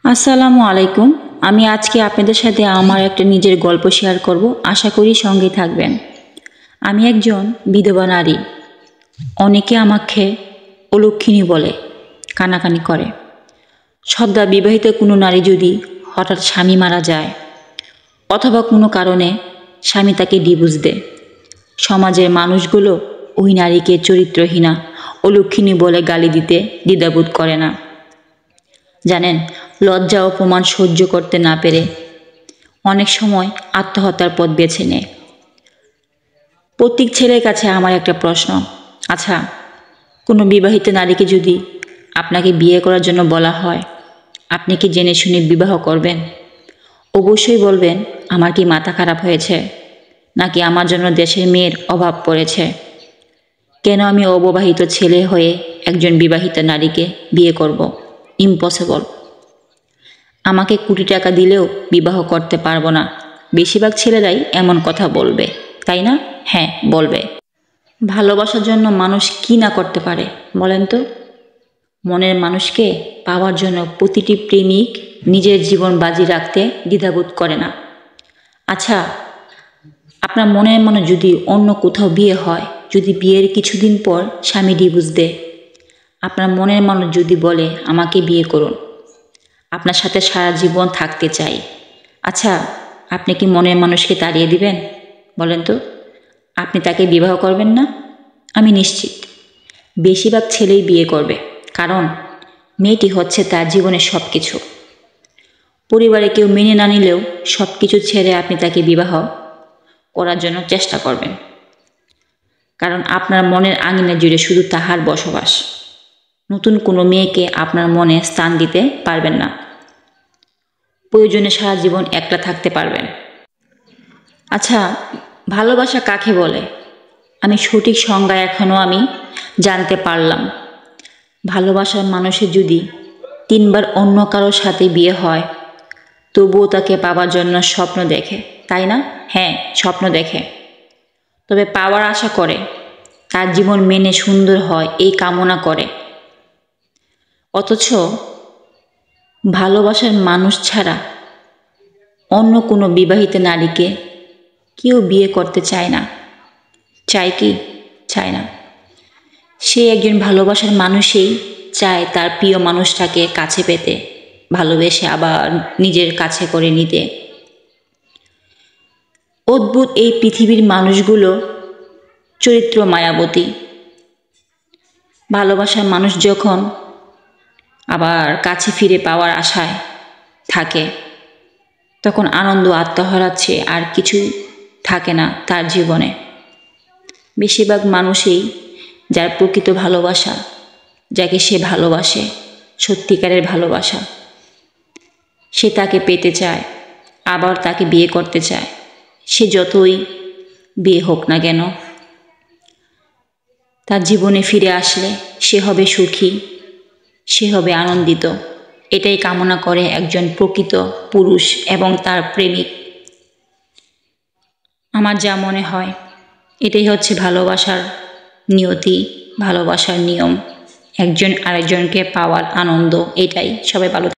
আসসালামু আলাইকুম। আমি আজকে আপনাদের সাথে আমার একটা নিজের গল্প শেয়ার করব। আশা করি সঙ্গে থাকবেন। আমি একজন বিধবা নারী। অনেকে আমাকে অলক্ষিণী বলে, কানাকানি করে। সদ্যা বিবাহিত কোনো নারী যদি হঠাৎ স্বামী মারা যায় অথবা কোনো কারণে স্বামী তাকে ডিভোর্স দেয়, সমাজের মানুষগুলো ওই নারীকে চরিত্রহীনা, অলক্ষিণী বলে গালি দিতে দ্বিধাবোধ করে না। জানেন, লজ্জা অপমান সহ্য করতে না পেরে অনেক সময় আত্মহত্যার পথ বেছে নেয়। প্রত্যেক ছেলের কাছে আমার একটা প্রশ্ন, আচ্ছা, কোনো বিবাহিত নারীকে যদি আপনাকে বিয়ে করার জন্য বলা হয়, আপনি কি জেনে শুনে বিবাহ করবেন? অবশ্যই বলবেন, আমার কি মাথা খারাপ হয়েছে, নাকি আমার জন্য দেশের মেয়ের অভাব পড়েছে? কেন আমি অবিবাহিত ছেলে হয়ে একজন বিবাহিত নারীকে বিয়ে করব? ইম্পসিবল। আমাকে কোটি টাকা দিলেও বিবাহ করতে পারবো না। বেশিরভাগ ছেলেরাই এমন কথা বলবে, তাই না? হ্যাঁ, বলবে। ভালোবাসার জন্য মানুষ কি না করতে পারে বলেন তো? মনের মানুষকে পাওয়ার জন্য প্রতিটি প্রেমিক নিজের জীবন বাজি রাখতে দ্বিধাবোধ করে না। আচ্ছা, আপনার মনের মানুষ যদি অন্য কোথাও বিয়ে হয়, যদি বিয়ের কিছুদিন পর স্বামী ডিভোর্স দেয়, আপনার মনের মানুষ যদি বলে আমাকে বিয়ে করুন, আপনার সাথে সারা জীবন থাকতে চাই, আচ্ছা, আপনি কি মনের মানুষকে তাড়িয়ে দিবেন? বলেন তো, আপনি তাকে বিবাহ করবেন না? আমি নিশ্চিত বেশিরভাগ ছেলেই বিয়ে করবে, কারণ মেয়েটি হচ্ছে তার জীবনের সব কিছু। পরিবারে কেউ মেনে না নিলেও সব কিছু ছেড়ে আপনি তাকে বিবাহ করার জন্য চেষ্টা করবেন, কারণ আপনার মনের আঙিনা জুড়ে শুধু তাহার বসবাস। নতুন কোনো মেয়েকে আপনার মনে স্থান দিতে পারবেন না। প্রয়োজনে সারা জীবন একলা থাকতে পারবেন। আচ্ছা, ভালোবাসা কাকে বলে? আমি সঠিক সংজ্ঞা এখনও আমি জানতে পারলাম। ভালোবাসার মানুষের যদি 3 বার অন্য কারোর সাথে বিয়ে হয়, তবুও তাকে পাওয়ার জন্য স্বপ্ন দেখে, তাই না? হ্যাঁ, স্বপ্ন দেখে। তবে পাওয়ার আশা করে, তার জীবন মেনে সুন্দর হয় এই কামনা করে। অথচ ভালোবাসার মানুষ ছাড়া অন্য কোনো বিবাহিত নারীকে কেউ বিয়ে করতে চায় না। চায় কি? চায় না। সে একজন ভালোবাসার মানুষই চায় তার প্রিয় মানুষটাকে কাছে পেতে, ভালোবেসে আবার নিজের কাছে করে নিতে। অদ্ভুত এই পৃথিবীর মানুষগুলো চরিত্র মায়াবতী। ভালোবাসার মানুষ যখন আবার কাছে ফিরে পাওয়ার আশায় থাকে, তখন আনন্দ আত্মহারাচ্ছে আর কিছু থাকে না তার জীবনে। বেশিরভাগ মানুষই যার প্রকৃত ভালোবাসা, যাকে সে ভালোবাসে, সত্যিকারের ভালোবাসা, সে তাকে পেতে চায়, আবার তাকে বিয়ে করতে চায়। সে যতই বিয়ে হোক না কেন, তার জীবনে ফিরে আসলে সে হবে সুখী, সে হবে আনন্দিত। এটাই কামনা করে একজন প্রকৃত পুরুষ এবং তার প্রেমিক। আমার যা মনে হয়, এটাই হচ্ছে ভালোবাসার নিয়তি, ভালোবাসার নিয়ম। একজন আরেকজনকে পাওয়ার আনন্দ, এটাই। সবাই ভালো